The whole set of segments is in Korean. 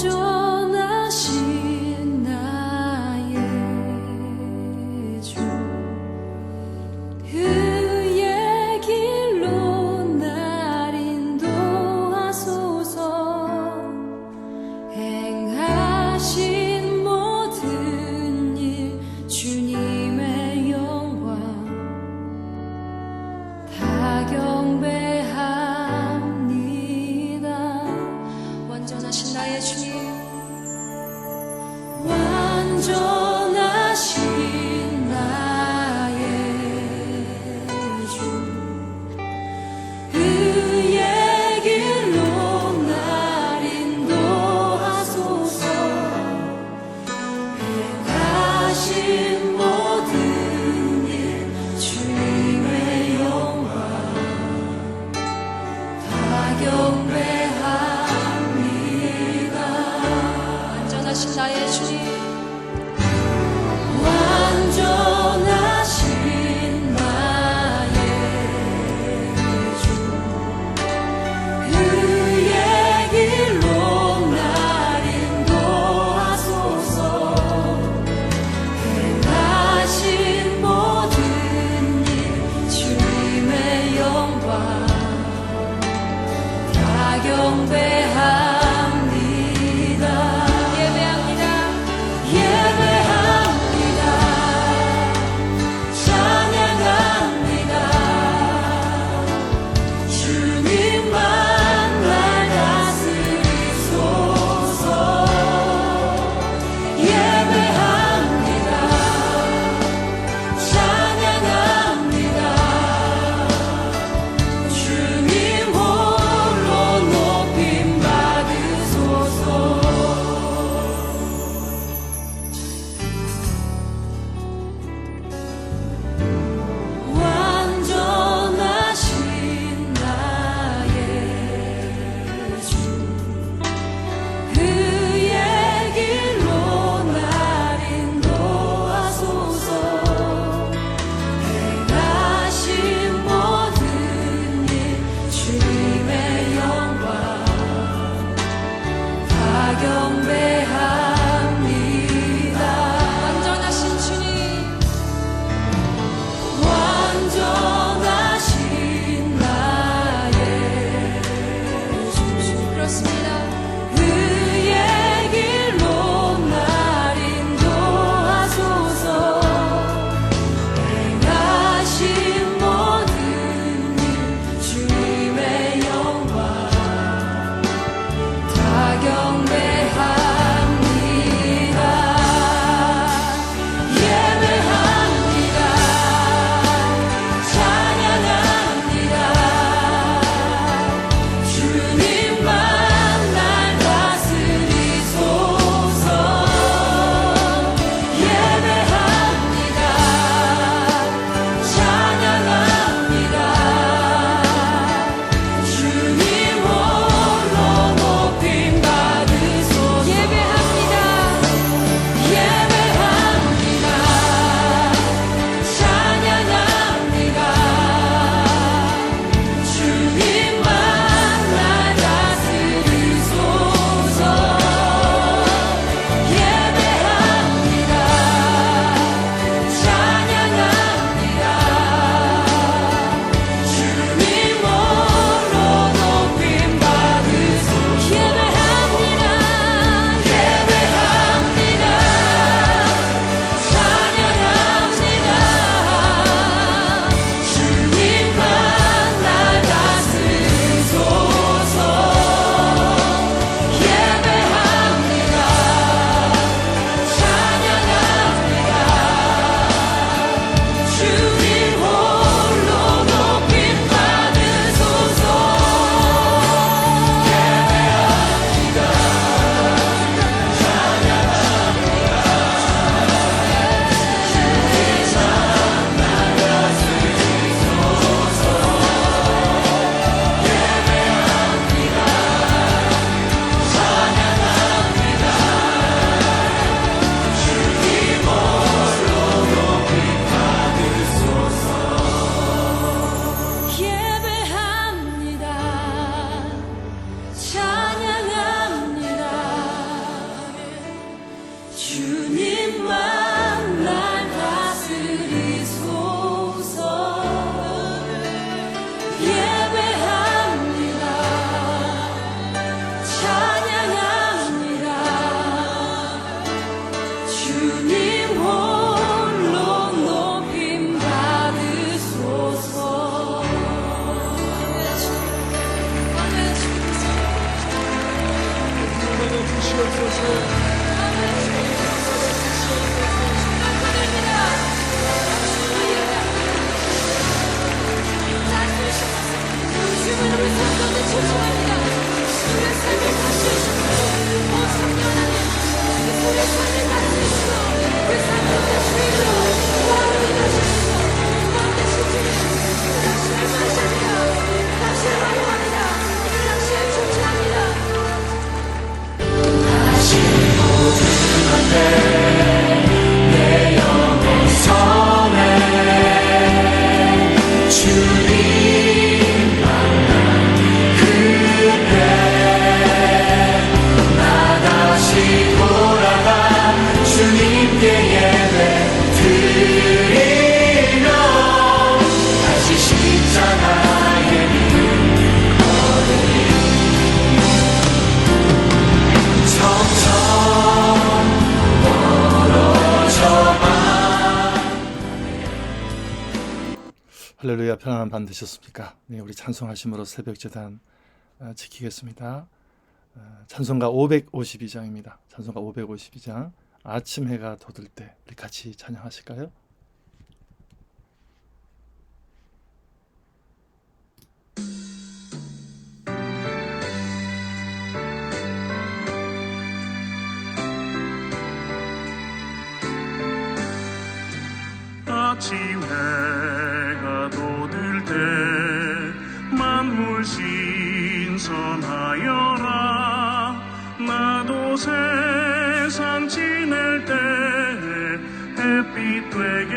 완전하신 나의 주, 그의 길로 날 인도하소서. 행하신 모든 일 주님의 영광 다 경배합니다. 완전하신 나의 주님, 완전하신 나의 주, 그의 길로 날 인도하소서. 행하신 모든 일 주님의 영광 다 경배합니다. 완전하신 나의 주님, 완전하신 나의 주, 그의 길로 날 인도하소서. 행하신 모든 일 주님의 영광 다 경배합니다. 예배합니다. 예배합니다. 찬양합니다. 주님만 날 다스리소서. 예배합니다. 찬양합니다. 주님 홀로 높임 받으소서. 완전하신 나의 주, 그의 길로 날 인도하소서. 행하신 모든 일 주님의 영광 다 경배합니다. 완전하신 주님, 완전하신 나의 주, 그렇습니다. 그의 길로 날 인도하소서. 행하신 모든 일 주님의 영광 다 경배합니다. 예배합니다. 찬양합니다. 주님만 날 할렐루야. 편안한 밤 되셨습니까? 네, 우리 찬송하심으로 새벽재단 지키겠습니다. 찬송가 552장입니다. 찬송가 552장 아침 해가 돋을 때 우리 같이 찬양하실까요? 아침 해가 돋을 때 만물 신선하여라. 나도 세상 지낼 때 햇빛 되게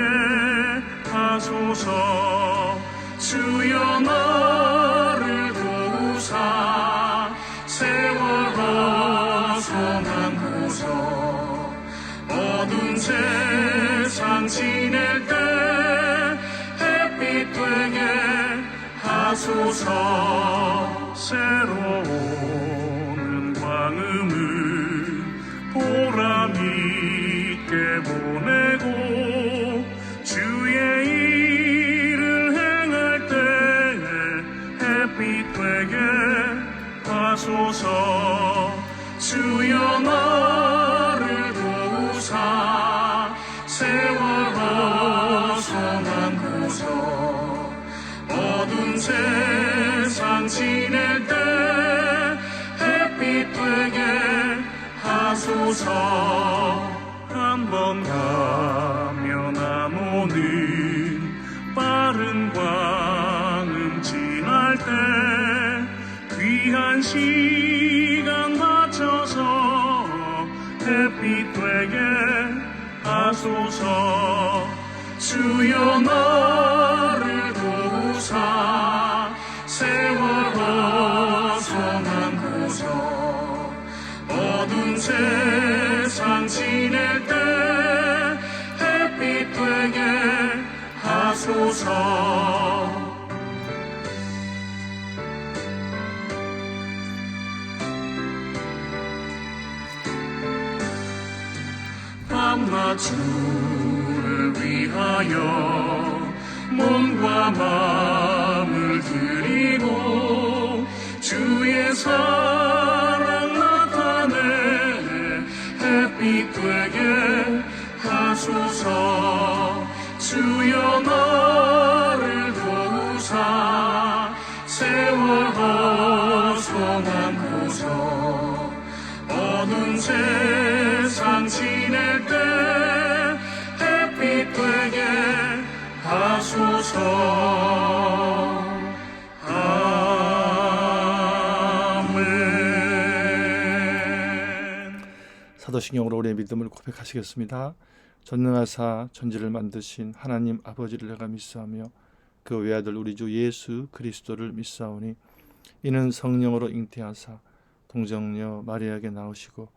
하소서. 주여 나를 도우사 세월 어선한 구서. 어두운 세상 지낼 때 햇빛 되게 하소서. 새로운 광음을 보람 있게 보내고 주의 일을 행할 때 햇빛 되게 하소서. 주여 나를 도우사 세월 어선한 구서. 어두운 세상 지낼 때 햇빛 되게 하소서. 한 번 가면 안 오는 빠른 광음 지날 때 귀한 시간 맞춰서 햇빛 되게 하소서. 주여 나를 도우사 세월 어선한 구서. 어두운 세상 지낼 때 햇빛 되게 하소서. 밤낮 주를 위하여 몸과 마음을 드리고 주의 사랑 나타내 햇빛 되게 하소서. 주여 나를 도우사 세월 어선한 구서. 어두운 세상 지낼 때 햇빛 되게 하소서. 아멘. 사도신경으로 우리의 믿음을 고백하시겠습니다. 전능하사 천지를 만드신 하나님 아버지를 내가 믿사오며 그 외아들 우리 주 예수 그리스도를 믿사오니 이는 성령으로 잉태하사 동정녀 마리아에게 나오시고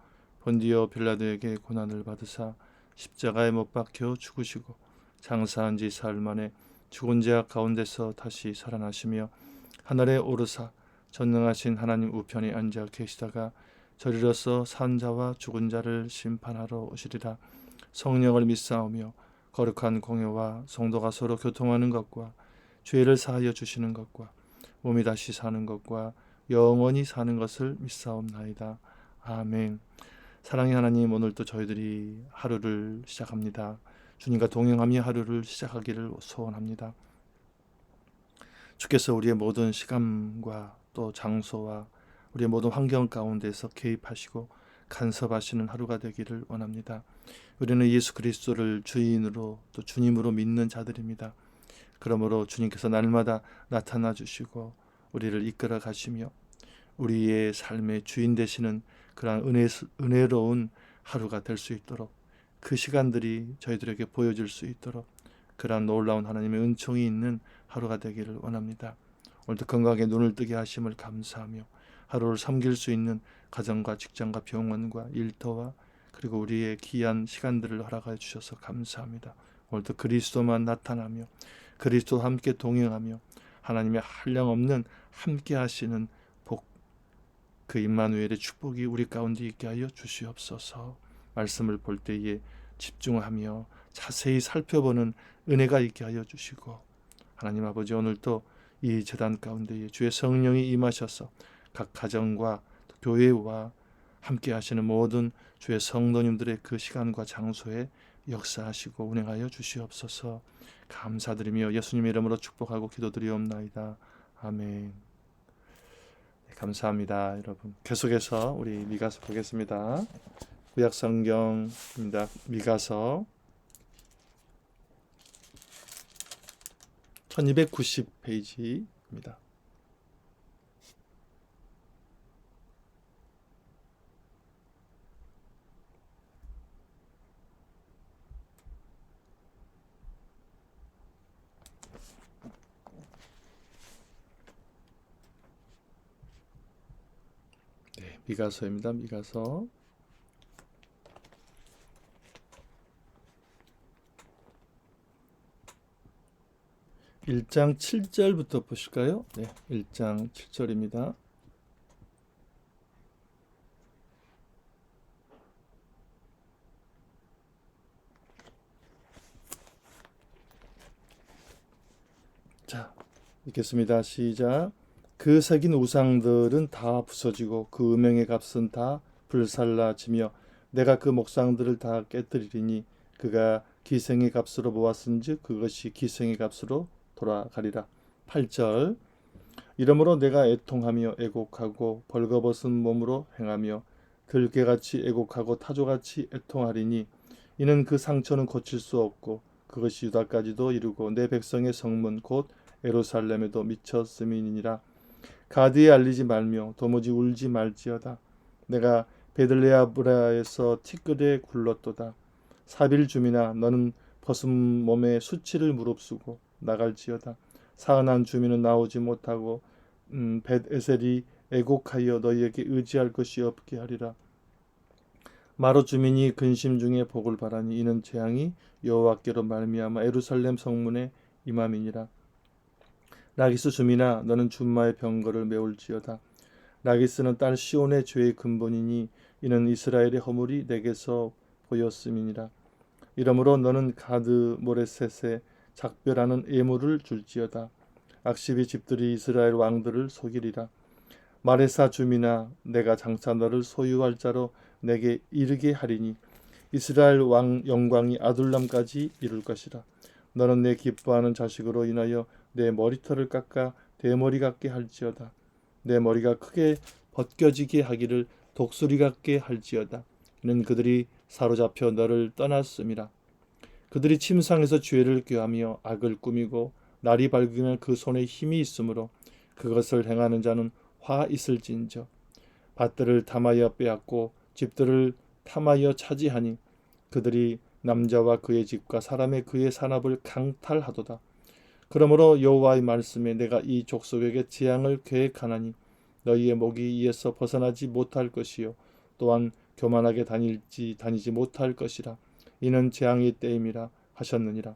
본디오 빌라도에게 고난을 받으사 십자가에 못 박혀 죽으시고 장사한 지 사흘 만에 죽은 자 가운데서 다시 살아나시며 하늘에 오르사 전능하신 하나님 우편에 앉아 계시다가 저리로서 산 자와 죽은 자를 심판하러 오시리라. 성령을 믿사오며 거룩한 공회와 성도가 서로 교통하는 것과 죄를 사하여 주시는 것과 몸이 다시 사는 것과 영원히 사는 것을 믿사옵나이다. 아멘. 사랑의 하나님, 오늘도 저희들이 하루를 시작합니다. 주님과 동행하며 하루를 시작하기를 소원합니다. 주께서 우리의 모든 시간과 또 장소와 우리의 모든 환경 가운데서 개입하시고 간섭하시는 하루가 되기를 원합니다. 우리는 예수 그리스도를 주인으로 또 주님으로 믿는 자들입니다. 그러므로 주님께서 날마다 나타나 주시고 우리를 이끌어 가시며 우리의 삶의 주인 되시는 그러한 은혜로운 하루가 될 수 있도록, 그 시간들이 저희들에게 보여줄 수 있도록 그러한 놀라운 하나님의 은총이 있는 하루가 되기를 원합니다. 오늘도 건강하게 눈을 뜨게 하심을 감사하며 하루를 섬길 수 있는 가정과 직장과 병원과 일터와 그리고 우리의 귀한 시간들을 허락하여 주셔서 감사합니다. 오늘도 그리스도만 나타나며 그리스도와 함께 동행하며 하나님의 한량없는 함께 하시는 복, 그 임마누엘의 축복이 우리 가운데 있게 하여 주시옵소서. 말씀을 볼 때에 집중하며 자세히 살펴보는 은혜가 있게 하여 주시고, 하나님 아버지, 오늘도 이 제단 가운데에 주의 성령이 임하셔서 각 가정과 교회와 함께 하시는 모든 주의 성도님들의 그 시간과 장소에 역사하시고 운행하여 주시옵소서. 감사드리며 예수님의 이름으로 축복하고 기도드리옵나이다. 아멘. 감사합니다. 여러분, 계속해서 우리 미가서 보겠습니다. 구약 성경입니다. 미가서 1290페이지입니다. 네, 미가서입니다. 미가서 1장 7절부터 보실까요? 네, 1장 7절입니다. 자, 읽겠습니다. 시작. 그 새긴 우상들은 다 부서지고 그 음행의 값은 다 불살라지며 내가 그 목상들을 다 깨뜨리리니 그가 기생의 값으로 모았은즉 그것이 기생의 값으로 돌아가리라. 8절. 이러므로 내가 애통하며 애곡하고 벌거벗은 몸으로 행하며 들깨같이 애곡하고 타조같이 애통하리니 이는 그 상처는 고칠 수 없고 그것이 유다까지도 이르고 내 백성의 성문 곧 예루살렘에도 미쳤음이니라. 가드에 알리지 말며 도무지 울지 말지어다. 내가 베들레아브라에서 티끌에 굴렀도다. 사빌 주민아, 너는 벗은 몸에 수치를 무릅쓰고 나갈지어다. 사은한 주민은 나오지 못하고 벳에셀이 애곡하여 너희에게 의지할 것이 없게 하리라. 마로 주민이 근심 중에 복을 바라니 이는 재앙이 여호와께로 말미암아 예루살렘 성문에 임함이니라. 라기스 주민아, 너는 준마의 병거를 메울지어다. 라기스는 딸 시온의 죄의 근본이니 이는 이스라엘의 허물이 내게서 보였음이니라. 이러므로 너는 가드 모레셋에 작별하는 예물을 줄지어다. 악십이 집들이 이스라엘 왕들을 속이리라. 마레사 주민아, 내가 장차 너를 소유할 자로 내게 이르게 하리니 이스라엘 왕 영광이 아둘람까지 이룰 것이라. 너는 내 기뻐하는 자식으로 인하여 내 머리털을 깎아 대머리 같게 할지어다. 내 머리가 크게 벗겨지게 하기를 독수리 같게 할지어다. 이는 그들이 사로잡혀 너를 떠났음이라. 그들이 침상에서 죄를 꾀하며 악을 꾸미고 날이 밝으면 그 손에 힘이 있으므로 그것을 행하는 자는 화 있을진저. 밭들을 탐하여 빼앗고 집들을 탐하여 차지하니 그들이 남자와 그의 집과 사람의 그의 산업을 강탈하도다. 그러므로 여호와의 말씀에 내가 이 족속에게 재앙을 계획하나니 너희의 목이 이에서 벗어나지 못할 것이요 또한 교만하게 다니지 못할 것이라. 이는 재앙의 때임이라 하셨느니라.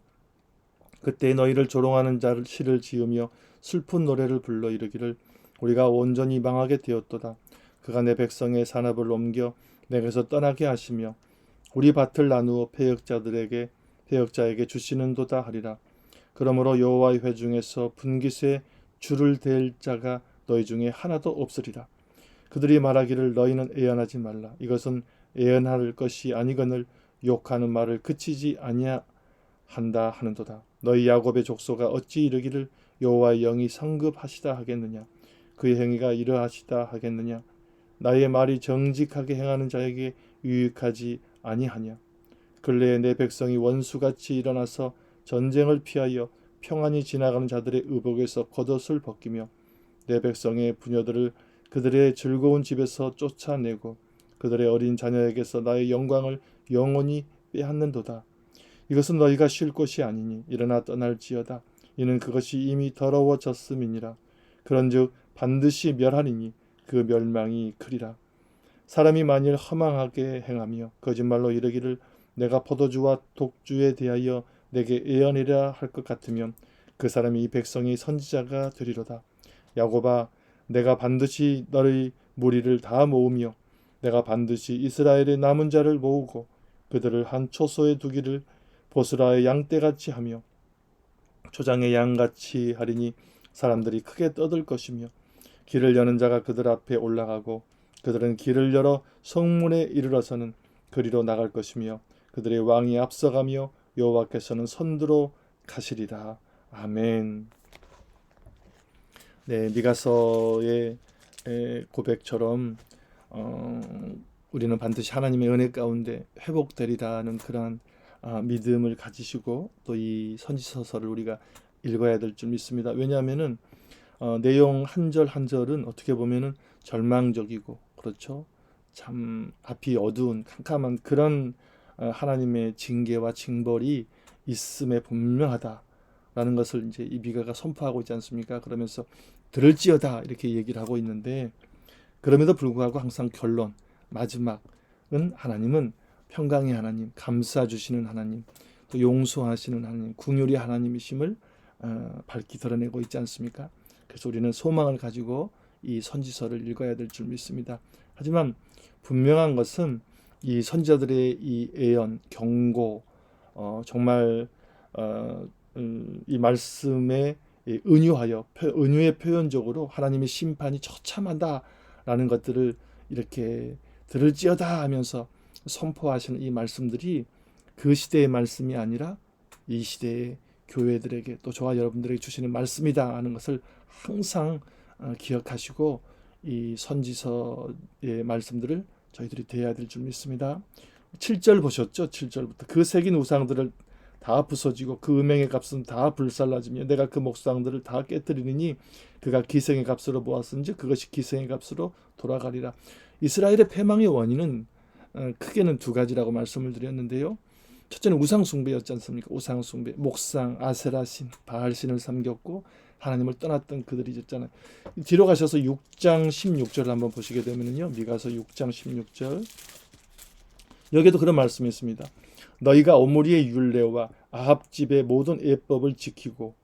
그때 너희를 조롱하는 자를 시를 지으며 슬픈 노래를 불러 이르기를 우리가 온전히 망하게 되었도다. 그가 내 백성의 산업을 옮겨 내게서 떠나게 하시며 우리 밭을 나누어 패역자에게 주시는도다 하리라. 그러므로 여호와의 회중에서 분깃에 줄을 댈 자가 너희 중에 하나도 없으리라. 그들이 말하기를 너희는 애연하지 말라. 이것은 애언할 것이 아니거늘 욕하는 말을 그치지 아니한다 하는도다. 너희 야곱의 족속아 어찌 이르기를 여호와의 영이 성급하시다 하겠느냐. 그의 행위가 이러하시다 하겠느냐. 나의 말이 정직하게 행하는 자에게 유익하지 아니하냐. 근래에 내 백성이 원수같이 일어나서 전쟁을 피하여 평안히 지나가는 자들의 의복에서 겉옷을 벗기며 내 백성의 부녀들을 그들의 즐거운 집에서 쫓아내고 그들의 어린 자녀에게서 나의 영광을 영원히 빼앗는도다. 이것은 너희가 쉴 곳이 아니니 일어나 떠날지어다. 이는 그것이 이미 더러워졌음이니라. 그런즉 반드시 멸하리니 그 멸망이 크리라. 사람이 만일 허망하게 행하며 거짓말로 이르기를 내가 포도주와 독주에 대하여 내게 예언이라 할 것 같으면 그 사람이 이 백성의 선지자가 되리로다. 야곱아, 내가 반드시 너의 무리를 다 모으며 내가 반드시 이스라엘의 남은 자를 모으고 그들을 한 초소에 두기를 보스라의 양떼같이 하며 초장의 양같이 하리니 사람들이 크게 떠들 것이며 길을 여는 자가 그들 앞에 올라가고 그들은 길을 열어 성문에 이르러서는 그리로 나갈 것이며 그들의 왕이 앞서가며 여호와께서는 선두로 가시리라. 아멘. 네, 미가서의 고백처럼 우리는 반드시 하나님의 은혜 가운데 회복되리라는 그러한 믿음을 가지시고 또 이 선지서서를 우리가 읽어야 될 줄 믿습니다. 왜냐하면은 내용 한 절 한 절은 어떻게 보면은 절망적이고 그렇죠. 참 앞이 어두운 캄캄한 그런 하나님의 징계와 징벌이 있음에 분명하다라는 것을 이제 이 미가가 선포하고 있지 않습니까? 그러면서 들을지어다 이렇게 얘기를 하고 있는데 그럼에도 불구하고 항상 결론 마지막은 하나님은 평강의 하나님, 감싸 주시는 하나님, 또 용서하시는 하나님, 긍휼의 하나님이심을 밝히 드러내고 있지 않습니까? 그래서 우리는 소망을 가지고 이 선지서를 읽어야 될 줄 믿습니다. 하지만 분명한 것은 이 선지자들의 이 애언, 경고, 정말 이 말씀에 은유하여 은유의 표현적으로 하나님의 심판이 처참하다라는 것들을 이렇게 들을지어다 하면서 선포하시는 이 말씀들이 그 시대의 말씀이 아니라 이 시대의 교회들에게 또 저와 여러분들에게 주시는 말씀이다 하는 것을 항상 기억하시고 이 선지서의 말씀들을 저희들이 대해야 될 줄 믿습니다. 7절 보셨죠? 7절부터 그 새긴 우상들을 다 부서지고 그 음행의 값은 다 불살라지며 내가 그 목상들을 다 깨뜨리니 그가 기생의 값으로 모았은지 그것이 기생의 값으로 돌아가리라. 이스라엘의 패망의 원인은 크게는 두 가지라고 말씀을 드렸는데요. 첫째는 우상 숭배였지 않습니까? 우상 숭배, 목상, 아세라신, 바알신을 섬겼고 하나님을 떠났던 그들이 있잖아요. 뒤로 가셔서 6장 16절을 한번 보시게 되면요. 미가서 6장 16절 여기에도 그런 말씀이 있습니다. 너희가 오므리의 율례와 아합 집의 모든 예법을 지키고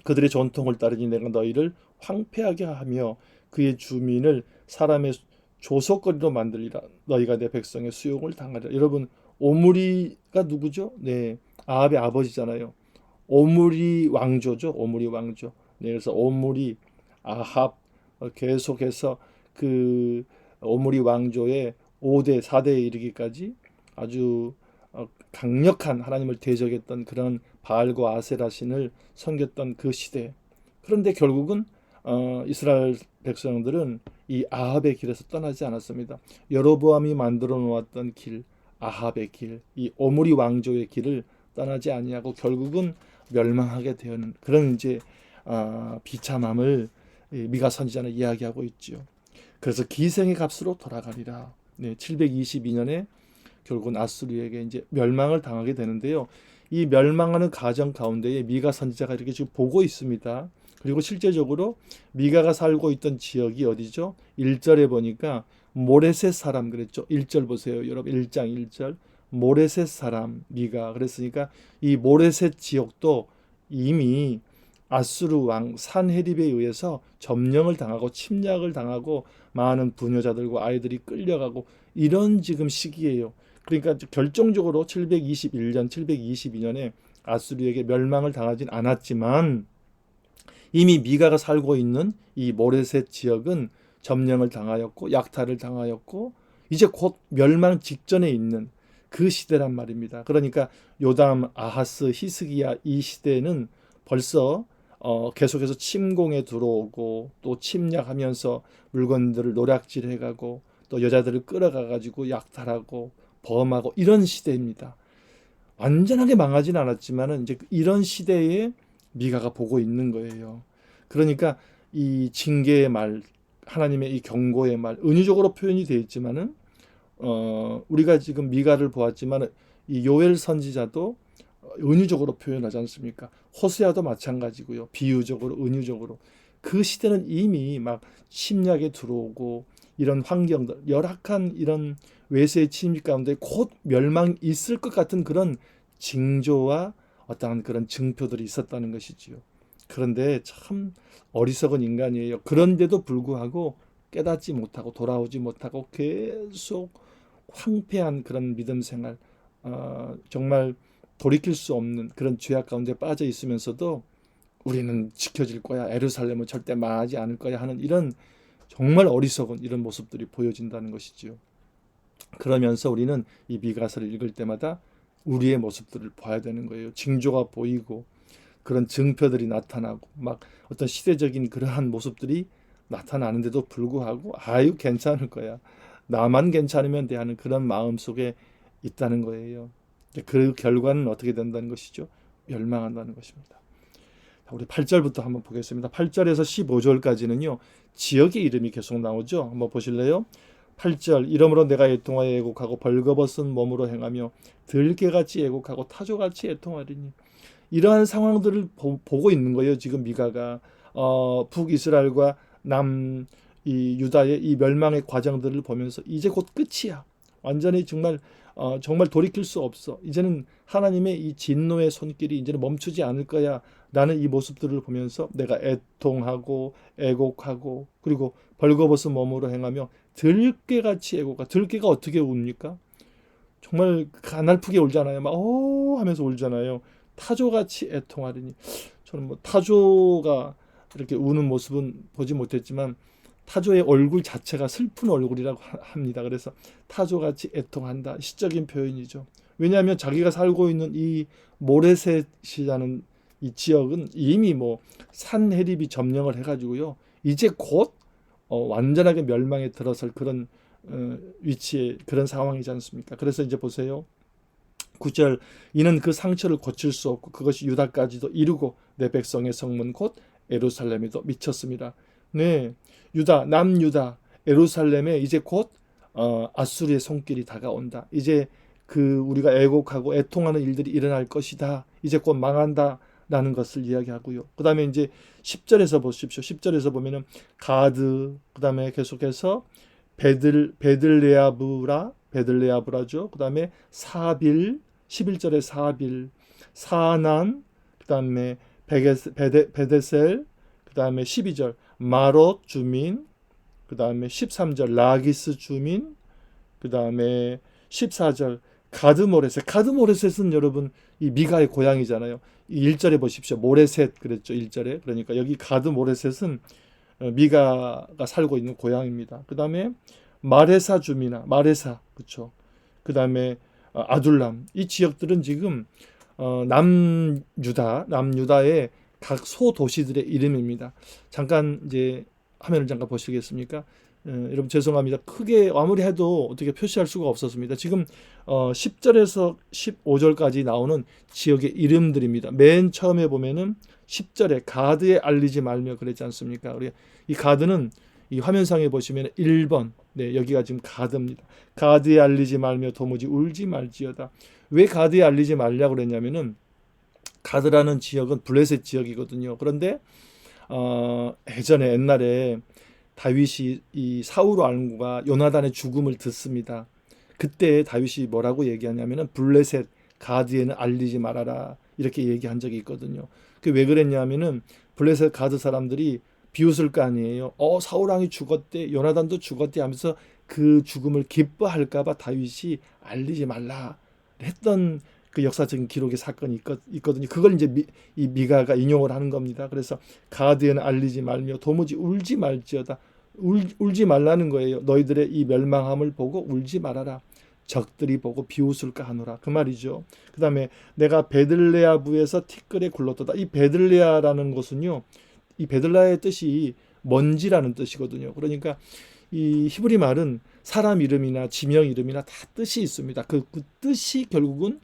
그들의 전통을 따르니 내가 너희를 황폐하게 하며 그의 주민을 사람의 조속거리로 만들리라. 너희가 내 백성의 수용을 당하리라. 여러분 오므리가 누구죠? 네, 아합의 아버지잖아요. 오므리 왕조죠. 오므리 왕조. 네, 그래서 오므리 아합 계속해서 그 오므리 왕조의 5대 4대에 이르기까지 아주 강력한 하나님을 대적했던 그런 바알과 아세라신을 섬겼던 그 시대. 그런데 결국은 이스라엘 백성들은 이 아합의 길에서 떠나지 않았습니다. 여로보암이 만들어 놓았던 길, 아합의 길, 이 오므리 왕조의 길을 떠나지 아니하고 결국은 멸망하게 되는 그런 이제 비참함을 미가 선지자는 이야기하고 있지요. 그래서 기생의 값으로 돌아가리라. 네, 722년에 결국은 아수르에게 이제 멸망을 당하게 되는데요. 이 멸망하는 가정 가운데에 미가 선지자가 이렇게 지금 보고 있습니다. 그리고 실제적으로 미가가 살고 있던 지역이 어디죠? 1절에 보니까 모레셋 사람 그랬죠. 1절 보세요. 여러분 1장 1절 모레셋 사람 미가 그랬으니까 이 모레셋 지역도 이미 아수르 왕 산헤립에 의해서 점령을 당하고 침략을 당하고 많은 부녀자들과 아이들이 끌려가고 이런 지금 시기예요. 그러니까 결정적으로 721년, 722년에 아수르에게 멸망을 당하진 않았지만 이미 미가가 살고 있는 이 모레셋 지역은 점령을 당하였고 약탈을 당하였고 이제 곧 멸망 직전에 있는 그 시대란 말입니다. 그러니까 요담, 아하스, 히스기야 이 시대는 벌써 계속해서 침공에 들어오고 또 침략하면서 물건들을 노략질해가고 또 여자들을 끌어가가지고 약탈하고 범하고 이런 시대입니다. 완전하게 망하진 않았지만은 이제 이런 시대에 미가가 보고 있는 거예요. 그러니까 이 징계의 말, 하나님의 이 경고의 말, 은유적으로 표현이 되어 있지만은 우리가 지금 미가를 보았지만 이 요엘 선지자도 은유적으로 표현하지 않습니까? 호세아도 마찬가지고요. 비유적으로, 은유적으로. 그 시대는 이미 막 침략에 들어오고 이런 환경들, 열악한 이런 외세의 침입 가운데 곧 멸망이 있을 것 같은 그런 징조와 어떠한 그런 증표들이 있었다는 것이지요. 그런데 참 어리석은 인간이에요. 그런데도 불구하고 깨닫지 못하고 돌아오지 못하고 계속 황폐한 그런 믿음 생활, 정말 돌이킬 수 없는 그런 죄악 가운데 빠져 있으면서도 우리는 지켜질 거야, 예루살렘은 절대 망하지 않을 거야 하는 이런 정말 어리석은 이런 모습들이 보여진다는 것이지요. 그러면서 우리는 이 미가서를 읽을 때마다 우리의 모습들을 봐야 되는 거예요. 징조가 보이고 그런 증표들이 나타나고 막 어떤 시대적인 그러한 모습들이 나타나는데도 불구하고 아유 괜찮을 거야, 나만 괜찮으면 돼 하는 그런 마음 속에 있다는 거예요. 그 결과는 어떻게 된다는 것이죠? 멸망한다는 것입니다. 우리 8절부터 한번 보겠습니다. 8절에서 15절까지는요. 지역의 이름이 계속 나오죠. 한번 보실래요? 8절 이러므로 내가 애통하여 애곡하고 벌거벗은 몸으로 행하며 들깨같이 애곡하고 타조같이 애통하리니. 이러한 상황들을 보고 있는 거예요. 지금 미가가 북이스라엘과 남 이 유다의 이 멸망의 과정들을 보면서 이제 곧 끝이야. 완전히 정말 돌이킬 수 없어. 이제는 하나님의 이 진노의 손길이 이제는 멈추지 않을 거야 라는 이 모습들을 보면서 내가 애통하고 애곡하고 그리고 벌거벗은 몸으로 행하며 들깨같이 애곡하. 들깨가 어떻게 웁니까? 정말 가날프게 울잖아요. 막 하면서 울잖아요. 타조같이 애통하리니. 저는 뭐 타조가 이렇게 우는 모습은 보지 못했지만 타조의 얼굴 자체가 슬픈 얼굴이라고 합니다. 그래서 타조같이 애통한다. 시적인 표현이죠. 왜냐하면 자기가 살고 있는 이 모레셋이라는 이 지역은 이미 뭐 산헤립이 점령을 해가지고요. 이제 곧 완전하게 멸망에 들어설 그런 위치에 그런 상황이지 않습니까? 그래서 이제 보세요. 9절 이는 그 상처를 고칠 수 없고 그것이 유다까지도 이루고 내 백성의 성문 곧 예루살렘에도 미쳤습니다. 네, 유다, 남유다, 예루살렘에 이제 곧 아수르의 손길이 다가온다. 이제 그 우리가 애곡하고 애통하는 일들이 일어날 것이다. 이제 곧 망한다라는 것을 이야기하고요. 그 다음에 이제 10절에서 보십시오. 10절에서 보면은 가드, 그 다음에 계속해서 베들레아브라죠. 그 다음에 사빌, 11절에 사빌, 사난, 그 다음에 베데셀, 그 다음에 12절 마롯 주민, 그 다음에 13절 라기스 주민, 그 다음에 14절 가드모레셋. 가드모레셋은 여러분 이 미가의 고향이잖아요. 1절에 보십시오. 모레셋 그랬죠. 1절에. 그러니까 여기 가드모레셋은 미가가 살고 있는 고향입니다. 그 다음에 마레사 주민아, 마레사, 그렇죠. 그 다음에 아둘람. 이 지역들은 지금 남유다의 각 소도시들의 이름입니다. 잠깐 이제 화면을 잠깐 보시겠습니까? 여러분 죄송합니다. 크게 아무리 해도 어떻게 표시할 수가 없었습니다. 지금 10절에서 15절까지 나오는 지역의 이름들입니다. 맨 처음에 보면은 10절에 가드에 알리지 말며 그랬지 않습니까? 우리 이 가드는 이 화면상에 보시면 1번, 네, 여기가 지금 가드입니다. 가드에 알리지 말며 도무지 울지 말지어다. 왜 가드에 알리지 말냐고 그랬냐면은 가드라는 지역은 블레셋 지역이거든요. 그런데 예전에 옛날에 다윗이 이 사울 왕과 요나단의 죽음을 듣습니다. 그때 다윗이 뭐라고 얘기하냐면은 블레셋 가드에는 알리지 말아라 이렇게 얘기한 적이 있거든요. 그 왜 그랬냐면은 블레셋 가드 사람들이 비웃을 거 아니에요. 사울 왕이 죽었대, 요나단도 죽었대 하면서 그 죽음을 기뻐할까봐 다윗이 알리지 말라 했던 그 역사적인 기록의 사건이 있거든요. 그걸 이제 이 미가가 인용을 하는 겁니다. 그래서 가드에는 알리지 말며 도무지 울지 말지어다. 울지 말라는 거예요. 너희들의 이 멸망함을 보고 울지 말아라. 적들이 보고 비웃을까 하노라. 그 말이죠. 그 다음에 내가 베들레아부에서 티끌에 굴렀도다. 이 베들레아라는 것은요, 이 베들레아의 뜻이 먼지라는 뜻이거든요. 그러니까 이 히브리 말은 사람 이름이나 지명 이름이나 다 뜻이 있습니다. 그 뜻이 결국은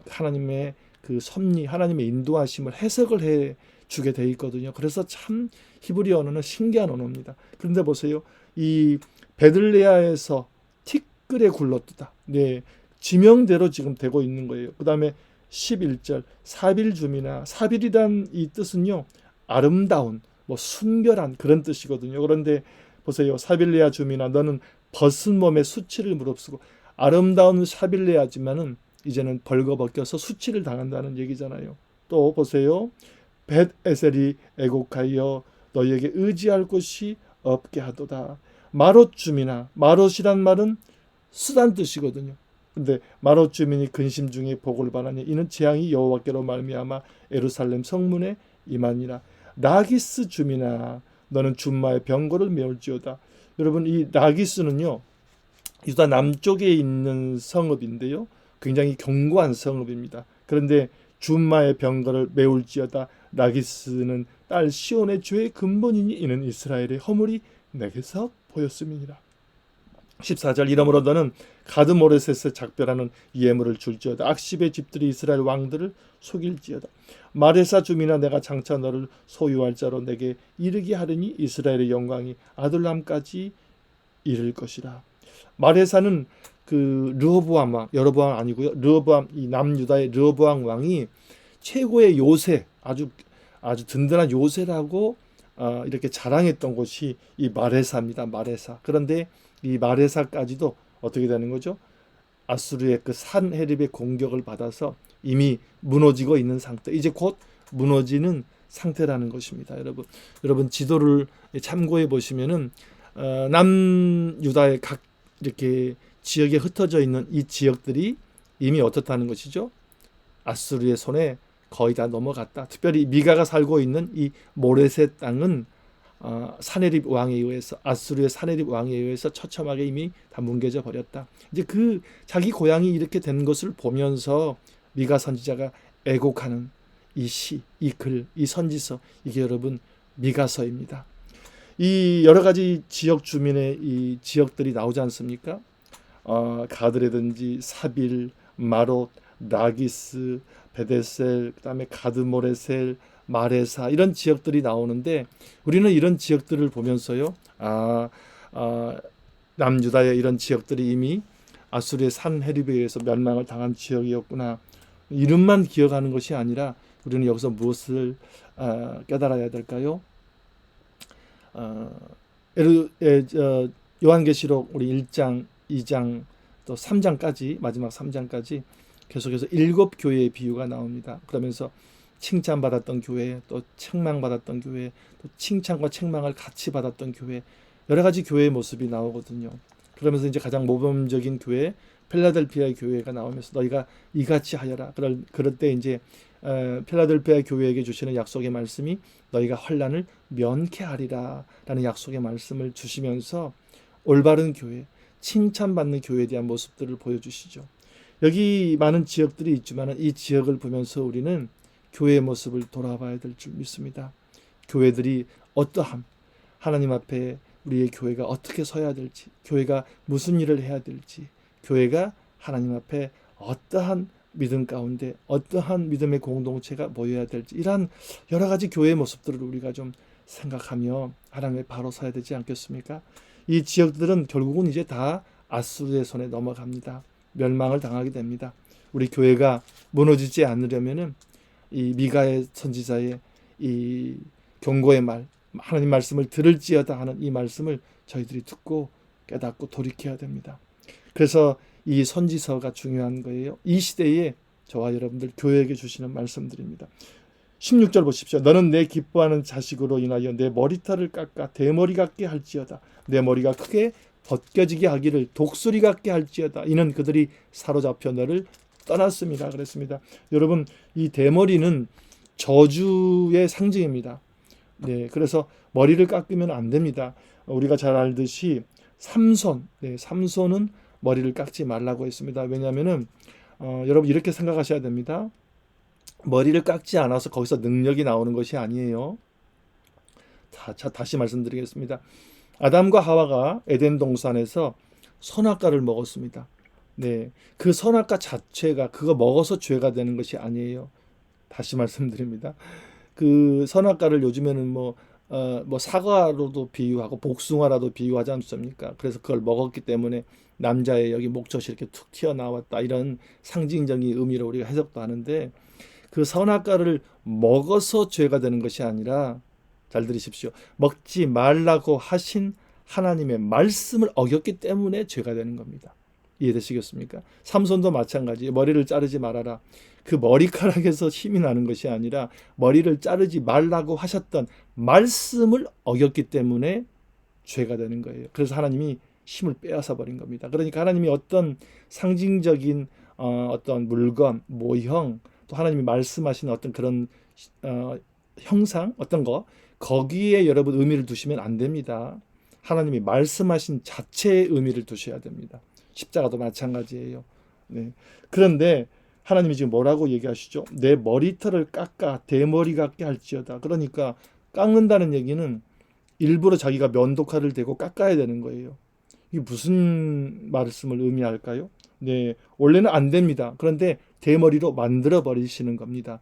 하나님의 그 섭리, 하나님의 인도하심을 해석을 해 주게 돼 있거든요. 그래서 참 히브리 언어는 신기한 언어입니다. 그런데 보세요. 이 베들레아에서 티끌에 굴렀다. 네, 지명대로 지금 되고 있는 거예요. 그 다음에 11절 사빌줌이나 사빌이란 이 뜻은요, 아름다운, 뭐 순결한 그런 뜻이거든요. 그런데 보세요. 사빌레아 줌이나 너는 벗은 몸에 수치를 무릅쓰고, 아름다운 사빌레아지만은 이제는 벌거벗겨서 수치를 당한다는 얘기잖아요. 또 보세요. 벳에셀이 애곡하여 너희에게 의지할 곳이 없게 하도다. 마롯줌이나, 마롯이란 말은 쓰단 뜻이거든요. 근데 마롯줌이니 근심 중에 복을 바라니 이는 재앙이 여호와께로 말미암아 예루살렘 성문에 임하니라. 라기스 줌이나 너는 줌마의 병거를 메울지어다. 여러분, 이 라기스는요, 유다 남쪽에 있는 성읍인데요, 굉장히 견고한 성읍입니다. 그런데 줌마의 병거를 메울지어다. 라기스는 딸 시온의 죄의 근본이니 이는 이스라엘의 허물이 내게서 보였음이니라. 14절 이러므로 너는 가드모레셋에 작별하는 예물을 줄지어다. 악십의 집들이 이스라엘 왕들을 속일지어다. 마레사 줌이나 내가 장차 너를 소유할 자로 내게 이르게 하리니 이스라엘의 영광이 아둘람까지 이를 것이라. 마레사는 그 르호보암 왕, 여로보암 아니고요. 르호보암, 이 남유다의 르호보암 왕이 최고의 요새, 아주 든든한 요새라고 이렇게 자랑했던 곳이 이 마레사입니다. 마레사. 그런데 이 마레사까지도 어떻게 되는 거죠? 아수르의 그 산헤립의 공격을 받아서 이미 무너지고 있는 상태. 이제 곧 무너지는 상태라는 것입니다. 여러분 지도를 참고해 보시면은 남유다의 각 이렇게 지역에 흩어져 있는 이 지역들이 이미 어떻다는 것이죠? 아수르의 손에 거의 다 넘어갔다. 특별히 미가가 살고 있는 이 모레셋 땅은 사네립 왕에 의해서, 아수르의 사네립 왕에 의해서 처참하게 이미 다 뭉개져 버렸다. 이제 그 자기 고향이 이렇게 된 것을 보면서 미가 선지자가 애곡하는 이 시, 이 글, 이 선지서, 이게 여러분 미가서입니다. 이 여러 가지 지역 주민의 이 지역들이 나오지 않습니까? 가드라든지 사빌, 마롯, 라기스, 베데셀, 그다음에 가드모레셀, 마레사, 이런 지역들이 나오는데 우리는 이런 지역들을 보면서요, 남유다의 이런 지역들이 이미 아수르의 산헤립에 의해서 멸망을 당한 지역이었구나, 이름만 기억하는 것이 아니라 우리는 여기서 무엇을 깨달아야 될까요? 요한계시록 우리 1장, 2장, 또 3장까지, 마지막 3장까지 계속해서 7교회의 비유가 나옵니다. 그러면서 칭찬받았던 교회, 또 책망받았던 교회, 또 칭찬과 책망을 같이 받았던 교회, 여러 가지 교회의 모습이 나오거든요. 그러면서 이제 가장 모범적인 교회, 필라델피아 교회가 나오면서 너희가 이같이 하여라. 그럴 때 이제 필라델피아 교회에게 주시는 약속의 말씀이 너희가 환난을 면케하리라 라는 약속의 말씀을 주시면서 올바른 교회, 칭찬받는 교회에 대한 모습들을 보여주시죠. 여기 많은 지역들이 있지만 이 지역을 보면서 우리는 교회의 모습을 돌아봐야 될 줄 믿습니다. 교회들이 어떠함, 하나님 앞에 우리의 교회가 어떻게 서야 될지, 교회가 무슨 일을 해야 될지, 교회가 하나님 앞에 어떠한 믿음 가운데 어떠한 믿음의 공동체가 모여야 될지, 이러한 여러 가지 교회의 모습들을 우리가 좀 생각하며 하나님의 바로 서야 되지 않겠습니까? 이 지역들은 결국은 이제 다 아수르의 손에 넘어갑니다. 멸망을 당하게 됩니다. 우리 교회가 무너지지 않으려면은 이 미가의 선지자의 이 경고의 말, 하나님 말씀을 들을지어다 하는 이 말씀을 저희들이 듣고 깨닫고 돌이켜야 됩니다. 그래서 이 선지서가 중요한 거예요. 이 시대에 저와 여러분들 교회에게 주시는 말씀들입니다. 16절 보십시오. 너는 내 기뻐하는 자식으로 인하여 내 머리털을 깎아 대머리 같게 할지어다. 내 머리가 크게 벗겨지게 하기를 독수리 같게 할지어다. 이는 그들이 사로잡혀 너를 떠났습니다. 그랬습니다. 여러분, 이 대머리는 저주의 상징입니다. 네, 그래서 머리를 깎으면 안 됩니다. 우리가 잘 알듯이 삼손은 머리를 깎지 말라고 했습니다. 왜냐하면은 여러분 이렇게 생각하셔야 됩니다. 머리를 깎지 않아서 거기서 능력이 나오는 것이 아니에요. 다시 말씀드리겠습니다. 아담과 하와가 에덴 동산에서 선악과를 먹었습니다. 네, 그 선악과 자체가 그거 먹어서 죄가 되는 것이 아니에요. 다시 말씀드립니다. 그 선악과를 요즘에는 뭐 사과로도 비유하고 복숭아라도 비유하지 않습니까? 그래서 그걸 먹었기 때문에 남자의 여기 목젖이 이렇게 툭 튀어나왔다, 이런 상징적인 의미로 우리가 해석도 하는데, 그 선악과를 먹어서 죄가 되는 것이 아니라, 잘 들으십시오, 먹지 말라고 하신 하나님의 말씀을 어겼기 때문에 죄가 되는 겁니다. 이해되시겠습니까? 삼손도 마찬가지. 머리를 자르지 말아라. 그 머리카락에서 힘이 나는 것이 아니라 머리를 자르지 말라고 하셨던 말씀을 어겼기 때문에 죄가 되는 거예요. 그래서 하나님이 힘을 빼앗아 버린 겁니다. 그러니까 하나님이 어떤 상징적인 어떤 물건, 모형, 또 하나님이 말씀하신 어떤 그런 형상, 어떤 거, 거기에 여러분 의미를 두시면 안 됩니다. 하나님이 말씀하신 자체의 의미를 두셔야 됩니다. 십자가도 마찬가지예요. 네. 그런데 하나님이 지금 뭐라고 얘기하시죠? 내 머리털을 깎아 대머리 같게 할지어다. 그러니까 깎는다는 얘기는 일부러 자기가 면도칼을 대고 깎아야 되는 거예요. 이게 무슨 말씀을 의미할까요? 네, 원래는 안 됩니다. 그런데 대머리로 만들어 버리시는 겁니다.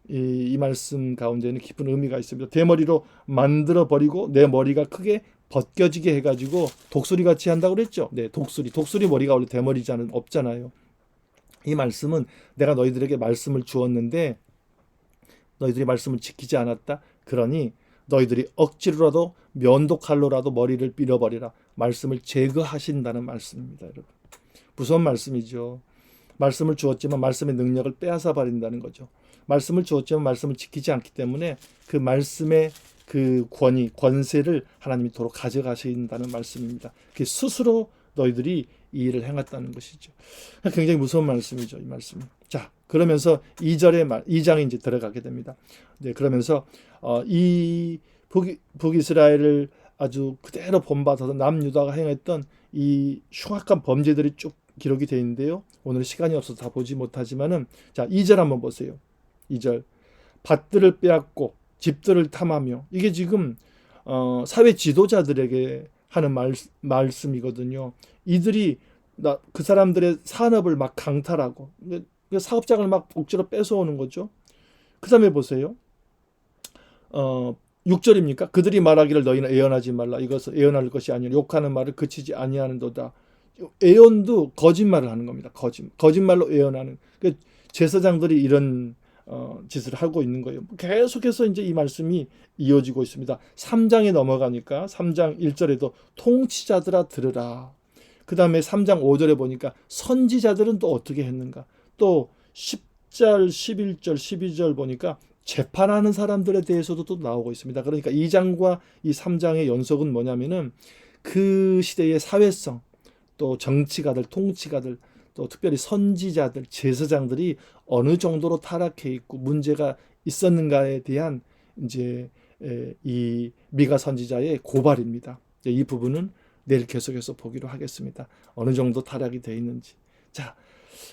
이 말씀 가운데는 깊은 의미가 있습니다. 대머리로 만들어 버리고 내 머리가 크게 벗겨지게 해가지고 독수리 같이 한다고 그랬죠. 네, 독수리 머리가 원래 대머리자는 없잖아요. 이 말씀은 내가 너희들에게 말씀을 주었는데 너희들이 말씀을 지키지 않았다. 그러니 너희들이 억지로라도 면도칼로라도 머리를 밀어버리라. 말씀을 제거하신다는 말씀입니다, 여러분. 무서운 말씀이죠. 말씀을 주었지만 말씀의 능력을 빼앗아 버린다는 거죠. 말씀을 주었지만 말씀을 지키지 않기 때문에 그 말씀의 그 권세를 하나님이 도로 가져가신다는 말씀입니다. 그 스스로 너희들이 이 일을 행했다는 것이죠. 굉장히 무서운 말씀이죠, 이 말씀이. 자, 그러면서 2장에 이제 들어가게 됩니다. 네, 그러면서 이 북이스라엘을 아주 그대로 본받아서 남유다가 행했던 이 흉악한 범죄들이 쭉 기록이 되어 있는데요. 오늘 시간이 없어서 다 보지 못하지만은, 자, 2절 한번 보세요. 2절. 밭들을 빼앗고 집들을 탐하며, 이게 지금 사회 지도자들에게 하는 말씀이거든요. 이들이 그 사람들의 산업을 막 강탈하고 사업장을 막 억지로 뺏어오는 거죠. 그 다음에 보세요. 6절입니까? 그들이 말하기를 너희는 애언하지 말라. 이것을 애언할 것이 아니라 욕하는 말을 그치지 아니하는도다. 애언도 거짓말을 하는 겁니다. 거짓말로 애언하는. 제사장들이 이런 짓을 하고 있는 거예요. 계속해서 이제 이 말씀이 이어지고 있습니다. 3장에 넘어가니까 3장 1절에도 통치자들아 들으라. 그 다음에 3장 5절에 보니까 선지자들은 또 어떻게 했는가. 또 10절, 11절, 12절 보니까 재판하는 사람들에 대해서도 또 나오고 있습니다. 그러니까 2장과 이 3장의 연속은 뭐냐면은 그 시대의 사회성, 또 정치가들, 통치가들, 또 특별히 선지자들, 제사장들이 어느 정도로 타락해 있고 문제가 있었는가에 대한 이제 이 미가 선지자의 고발입니다. 이 부분은 내일 계속해서 보기로 하겠습니다. 어느 정도 타락이 되어 있는지. 자,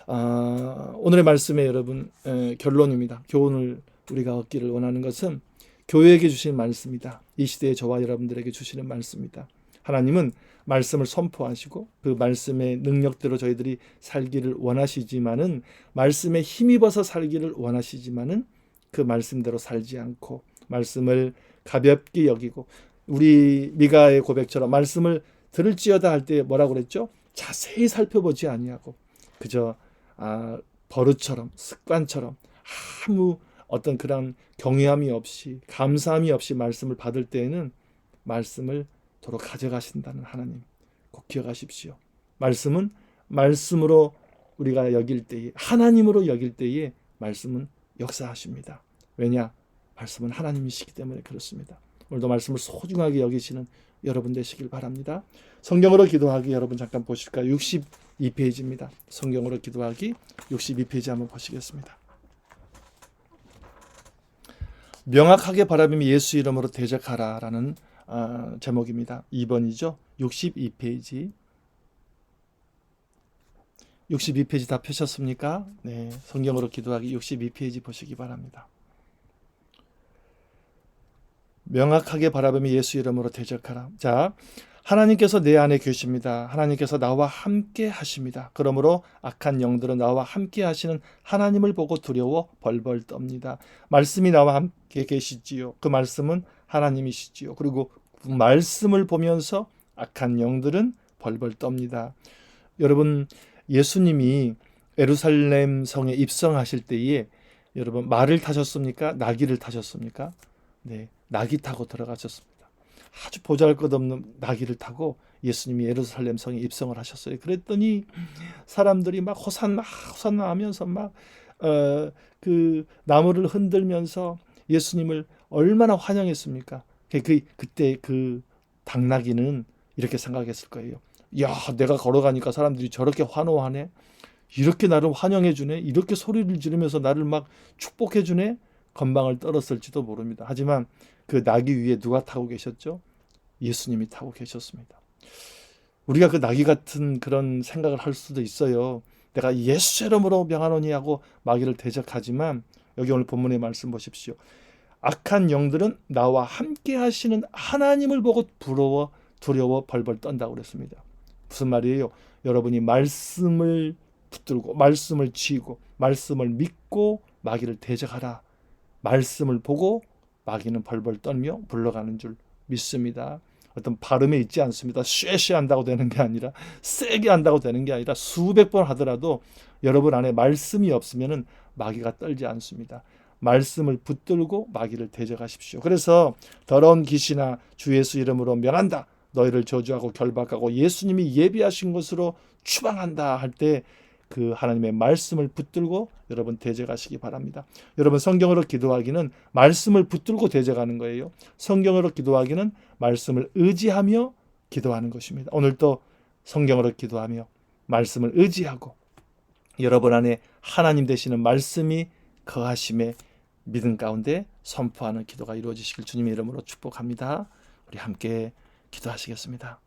오늘의 말씀의 여러분 결론입니다. 교훈을 우리가 얻기를 원하는 것은 교회에게 주신 말씀이다. 이 시대에 저와 여러분들에게 주시는 말씀이다. 하나님은 말씀을 선포하시고 그 말씀의 능력대로 저희들이 살기를 원하시지만은, 말씀에 힘입어서 살기를 원하시지만은 그 말씀대로 살지 않고 말씀을 가볍게 여기고, 우리 미가의 고백처럼 말씀을 들을지어다 할 때 뭐라고 그랬죠? 자세히 살펴보지 아니하고 그저 버릇처럼, 습관처럼 아무 어떤 그런 경외함이 없이, 감사함이 없이 말씀을 받을 때에는 말씀을 도로 가져가신다는 하나님 꼭 기억하십시오. 말씀은 말씀으로 우리가 여길 때에, 하나님으로 여길 때에 말씀은 역사하십니다. 왜냐? 말씀은 하나님이시기 때문에 그렇습니다. 오늘도 말씀을 소중하게 여기시는 여러분 되시길 바랍니다. 성경으로 기도하기 여러분 잠깐 보실까요? 62페이지입니다. 성경으로 기도하기 62페이지 한번 보시겠습니다. 명확하게 바라보며 예수 이름으로 대적하라라는 제목입니다. 2번이죠. 62페이지. 62페이지 다 펴셨습니까? 네, 성경으로 기도하기 62페이지 보시기 바랍니다. 명확하게 바라보며 예수 이름으로 대적하라. 자, 하나님께서 내 안에 계십니다. 하나님께서 나와 함께 하십니다. 그러므로 악한 영들은 나와 함께 하시는 하나님을 보고 두려워 벌벌 떱니다. 말씀이 나와 함께 계시지요. 그 말씀은 하나님이시지요. 그리고 그 말씀을 보면서 악한 영들은 벌벌 떱니다. 여러분, 예수님이 예루살렘 성에 입성하실 때에 여러분 말을 타셨습니까? 나귀를 타셨습니까? 네, 나귀 타고 들어가셨습니다. 아주 보잘것없는 나귀를 타고 예수님이 예루살렘 성에 입성을 하셨어요. 그랬더니 사람들이 막 호산나 호산나 하면서 막 그 나무를 흔들면서 예수님을 얼마나 환영했습니까? 그때 그 당나귀는 이렇게 생각했을 거예요. 야, 내가 걸어가니까 사람들이 저렇게 환호하네. 이렇게 나를 환영해 주네. 이렇게 소리를 지르면서 나를 막 축복해 주네. 건방을 떨었을지도 모릅니다. 하지만 그 나귀 위에 누가 타고 계셨죠? 예수님이 타고 계셨습니다. 우리가 그 나귀 같은 그런 생각을 할 수도 있어요. 내가 예수 이름으로 명하노니 하고 마귀를 대적하지만 여기 오늘 본문의 말씀 보십시오. 악한 영들은 나와 함께 하시는 하나님을 보고 두려워 벌벌 떤다고 그랬습니다. 무슨 말이에요? 여러분이 말씀을 붙들고 말씀을 쥐고 말씀을 믿고 마귀를 대적하라. 말씀을 보고 마귀는 벌벌 떨며 물러가는 줄 믿습니다. 어떤 발음에 있지 않습니다. 쉐쉐 한다고 되는 게 아니라 세게 한다고 되는 게 아니라 수백 번 하더라도 여러분 안에 말씀이 없으면 마귀가 떨지 않습니다. 말씀을 붙들고 마귀를 대적하십시오. 그래서 더러운 귀신아 주 예수 이름으로 명한다. 너희를 저주하고 결박하고 예수님이 예비하신 것으로 추방한다 할 때 그 하나님의 말씀을 붙들고 여러분 대적하시기 바랍니다. 여러분 성경으로 기도하기는 말씀을 붙들고 대적하는 거예요. 성경으로 기도하기는 말씀을 의지하며 기도하는 것입니다. 오늘도 성경으로 기도하며 말씀을 의지하고 여러분 안에 하나님 되시는 말씀이 거하심에 믿음 가운데 선포하는 기도가 이루어지시길 주님의 이름으로 축복합니다. 우리 함께 기도하시겠습니다.